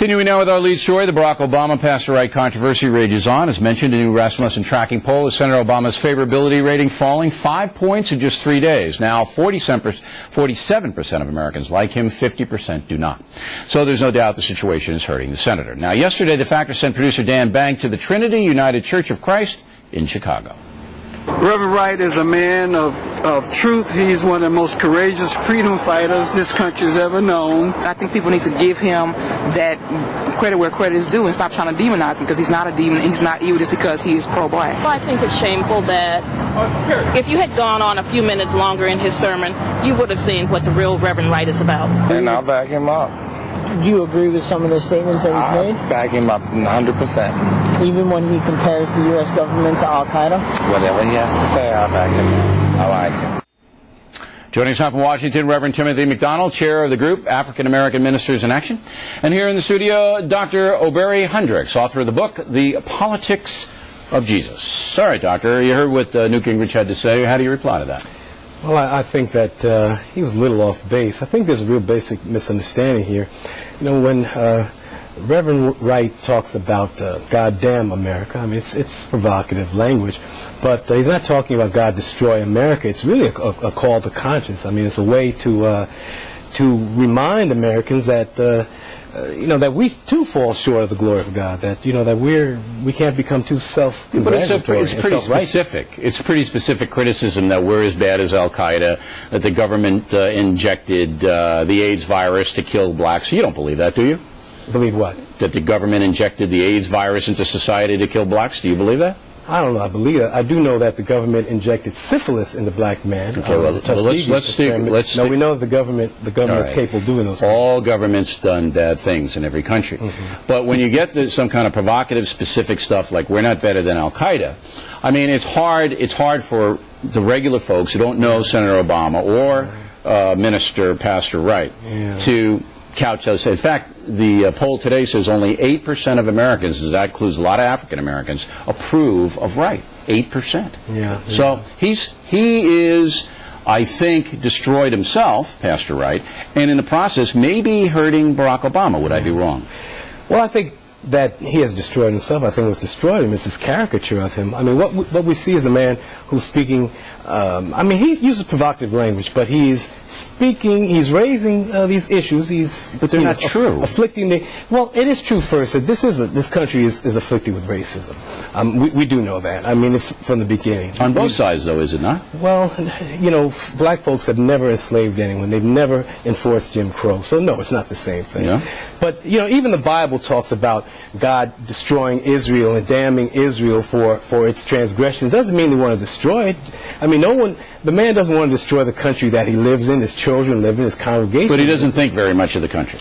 Continuing now with our lead story, the Barack Obama Pastor Wright controversy rages on. As mentioned, a new Rasmussen tracking poll is Senator Obama's favorability rating falling 5 points in just 3 days. Now, 47% of Americans like him, 50% do not. So there's no doubt the situation is hurting the senator. Now, yesterday, the Factor sent producer Dan Bank to the Trinity United Church of Christ in Chicago. Reverend Wright is a man of truth. He's one of the most courageous freedom fighters this country's ever known. I think people need to give him that credit where credit is due and stop trying to demonize him, because he's not a demon and he's not evil just because he is pro-black. Well, I think it's shameful that if you had gone on a few minutes longer in his sermon, you would have seen what the real Reverend Wright is about. And I'll back him up. Do you agree with some of the statements that he's made? Back him up 100%. Even when he compares the U.S. government to Al-Qaeda? Whatever he has to say, I'll back him up. I like him. Joining us now from Washington, Reverend Timothy MacDonald, chair of the group African American Ministers in Action. And here in the studio, Dr. Obery Hendricks, author of the book, The Politics of Jesus. All right, Doctor, you heard what Newt Gingrich had to say. How do you reply to that? Well, I think that he was a little off base. I think there's a real basic misunderstanding here. You know, when Reverend Wright talks about goddamn America, I mean, it's provocative language, but he's not talking about God destroy America. It's really a call to conscience. I mean, it's a way to remind Americans that you know, that we too fall short of the glory of God. That, you know, that we can't become too self-congratulatory. But it's pretty specific. It's pretty specific criticism that we're as bad as Al-Qaeda, that the government injected the AIDS virus to kill blacks. You don't believe that, do you? Believe what? That the government injected the AIDS virus into society to kill blacks. Do you believe that? I don't know. I believe it. I do know that the government injected syphylis in the black man. Okay, well, let's no, we know the government is capable of doing those things. All governments done bad things in every country. Mm-hmm. But when you get to some kind of provocative, specific stuff like we're not better than Al-Qaeda, I mean, it's hard for the regular folks who don't know Senator Obama or Pastor Wright to couch those. In fact, the poll today says only 8% of Americans, that includes a lot of African Americans, approve of Wright. 8%. Yeah. So he is, I think, destroyed himself, Pastor Wright, and in the process maybe hurting Barack Obama. Would I be wrong? Well, I think that he has destroyed himself. I think what's destroyed him is his caricature of him. I mean, what we see is a man who's speaking, I mean, he uses provocative language, but he's raising these issues. But they're not true. Well, it is true first that this country is afflicted with racism. We do know that. I mean, it's from the beginning. On both sides, though, is it not? Well, you know, black folks have never enslaved anyone. They've never enforced Jim Crow. So, no, it's not the same thing. Yeah. But, you know, even the Bible talks about God destroying Israel and damning Israel for its transgressions. Doesn't mean they want to destroy it. I mean, the man doesn't want to destroy the country that he lives in, his children live in, his congregation. But he doesn't think very much of the country.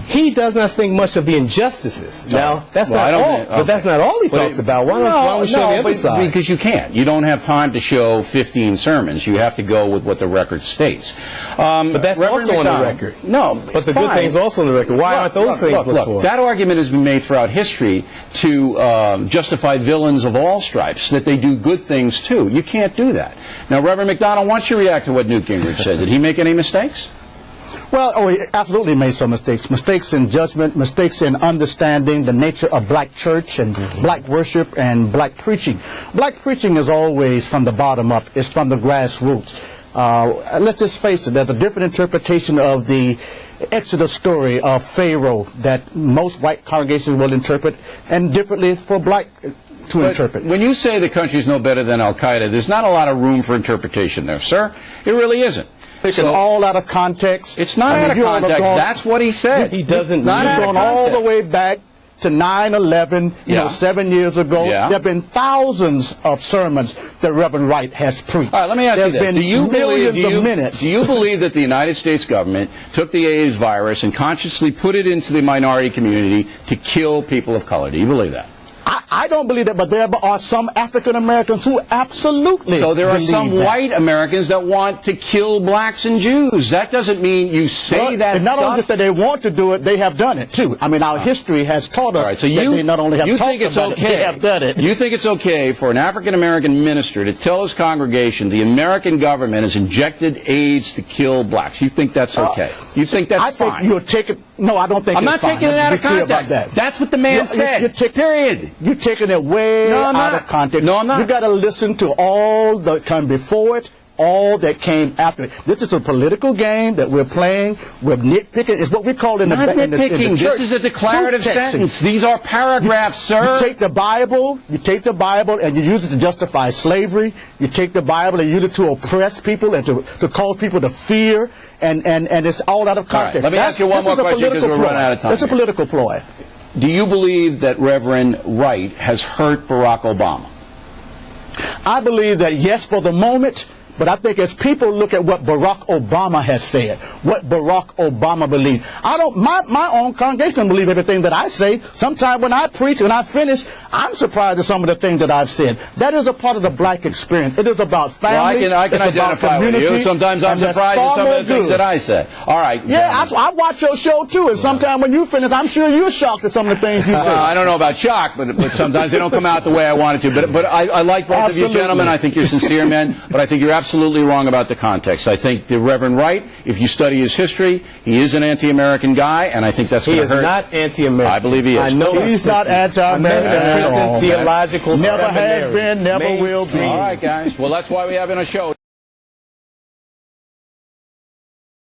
He does not think much of the injustices. Now, that's not all. But that's not all he talks about. Why don't we show the other side? Because you can't. You don't have time to show 15 sermons. You have to go with what the record states. But that's also on the record. No. But the good things also on the record. Why aren't those things looked for? That argument has been made throughout history to justify villains of all stripes, that they do good things too. You can't do that. Now, Reverend MacDonald, why don't you react to what Newt Gingrich said? Did he make any mistakes? Well, he absolutely made some mistakes. Mistakes in judgment, mistakes in understanding the nature of black church and black worship and black preaching. Black preaching is always from the bottom up. It's from the grassroots. Let's just face it, there's a different interpretation of the Exodus story of Pharaoh that most white congregations will interpret, and differently for black to interpret. When you say the country's no better than Al-Qaeda, there's not a lot of room for interpretation there, sir. It really isn't. It's all out of context. It's not out of context. That's what he said. He doesn't. Not going all the way back to 9/11, 7 years ago. Yeah. There have been thousands of sermons that Reverend Wright has preached. All right, let me ask you this. Do you believe that the United States government took the AIDS virus and consciously put it into the minority community to kill people of color? Do you believe that? I don't believe that, but there are some African Americans who absolutely So there are some that. white Americans that want to kill blacks and Jews. That doesn't mean you say that. And not only just that they want to do it, they have done it too. I mean, our history has taught us that they not only have talked about it, they have done it. You think it's okay for an African American minister to tell his congregation the American government has injected AIDS to kill blacks? You think that's okay? You think that's fine? I think you're taking No, I don't think I'm it's not fine. taking it Let's out be of clear about context. that. That's what the man said. Period. You're taking it way No, I'm out not. of context. No, I'm not. You got to listen to all that come before it, all that came after it. This is a political game that we're playing. We're nitpicking. It's what we call in the Not in the nitpicking. church. This is a declarative Truth texting. sentence. These are paragraphs, sir. You take the Bible and you use it to justify slavery. You take the Bible and use it to oppress people and to cause people to fear, and it's all out of All right, context. let me ask you one more question because we're running out of time. It's a here. political ploy. Do you believe that Reverend Wright has hurt Barack Obama? I believe that yes, for the moment. But I think as people look at what Barack Obama has said, what Barack Obama believes, my own congregation doesn't believe everything that I say. Sometimes when I preach and I finish, I'm surprised at some of the things that I've said. That is a part of the black experience. It is about family. Well, I can it's about identify with community, you. Sometimes I'm and that's surprised at far some more of the things good. that I say. All right. Yeah, I watch your show too, and sometimes when you finish, I'm sure you're shocked at some of the things you say. I don't know about shock, but sometimes they don't come out the way I wanted to. But I like both of you gentlemen. I think you're sincere men, but I think you're absolutely wrong about the context. I think the Reverend Wright, if you study his history, he is an anti-American guy, and I think that's going to hurt. He is not anti-American. I believe he is. I know He's not anti-American at all. Christian theological Never seminary. has been, never will be. Mainstream. All right, guys. Well, that's why we have in a show.